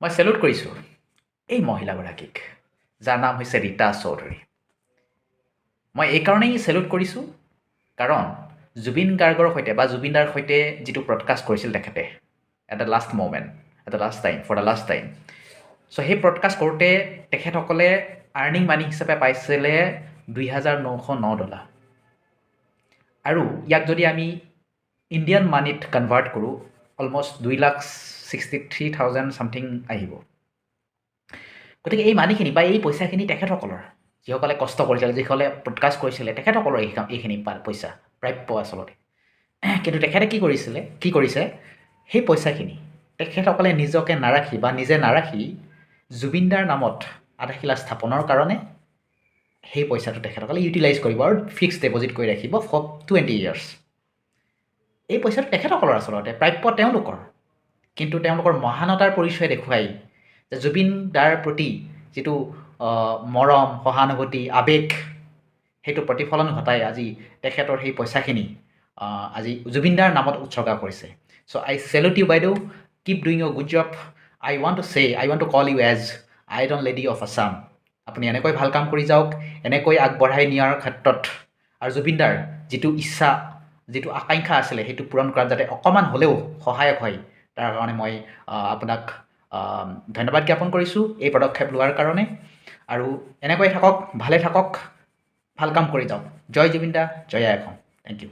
মই চেলুট কৰিছোঁ এই মহিলাগৰাকীক, যাৰ নাম হৈছে ৰীতা চৌধুৰী। মই এইকাৰণেই চেলুট কৰিছোঁ, কাৰণ জুবিন গাৰ্গৰ সৈতে বা জুবিনদাৰ সৈতে যিটো ব্ৰডকাষ্ট কৰিছিল তেখেতে at the last moment, at the last time, for the last time. So' সেই ব্ৰডকাষ্ট কৰোঁতে তেখেতসকলে আৰ্নিং মানি হিচাপে পাইছিলে $2,909। আৰু ইয়াক যদি আমি ইণ্ডিয়ান মানিত কনভাৰ্ট কৰোঁ, অলমষ্ট 2,63,000 চামথিং আহিব। গতিকে এই মানিখিনি বা এই পইচাখিনি তেখেতসকলৰ, যিসকলে কষ্ট কৰিছিলে, যিসকলে ব্ৰডকাষ্ট কৰিছিলে, তেখেতসকলৰ এইখিনি পইচা প্ৰাপ্য আচলতে। কিন্তু তেখেতে কি কৰিছে সেই পইচাখিনি তেখেতসকলে নিজকে নাৰাখি বা নিজে নাৰাখি জুবিনদাৰ নামত আধাৰশিলা স্থাপনৰ কাৰণে সেই পইচাটো তেখেতসকলে ইউটিলাইজ কৰিব আৰু ফিক্সড ডিপ'জিট কৰি ৰাখিব ফৰ 20 years। এই পইচাটো তেখেতসকলৰ আচলতে প্ৰাপ্য তেওঁলোকৰ, কিন্তু তেওঁলোকৰ মহানতাৰ পৰিচয় দেখুৱাই যে জুবিন দাৰ প্ৰতি যিটো মৰম, সহানুভূতি, আৱেগ, সেইটো প্ৰতিফলন ঘটাই আজি তেখেতৰ সেই পইচাখিনি আজি জুবিনদাৰ নামত উৎসৰ্গা কৰিছে। চ' আই চেলুট ইউ বাইদেউ, keep doing you good job. I want to call you as iron lady of Assam. আপুনি এনেকৈ ভাল কাম কৰি যাওক, এনেকৈ আগবঢ়াই নিয়াৰ ক্ষেত্ৰত আৰু জুবিনদাৰ যিটো ইচ্ছা, যিটো আকাংক্ষা আছিলে, সেইটো পূৰণ কৰাত যাতে অকণমান হ'লেও সহায়ক হয়, তাৰ কাৰণে মই আপোনাক ধন্যবাদ জ্ঞাপন কৰিছোঁ এই পদক্ষেপ লোৱাৰ কাৰণে। আৰু এনেকৈ থাকক, ভালে থাকক, ভাল কাম কৰি যাওক। জয় জুবিন দা, জয় আই অসম। Thank U.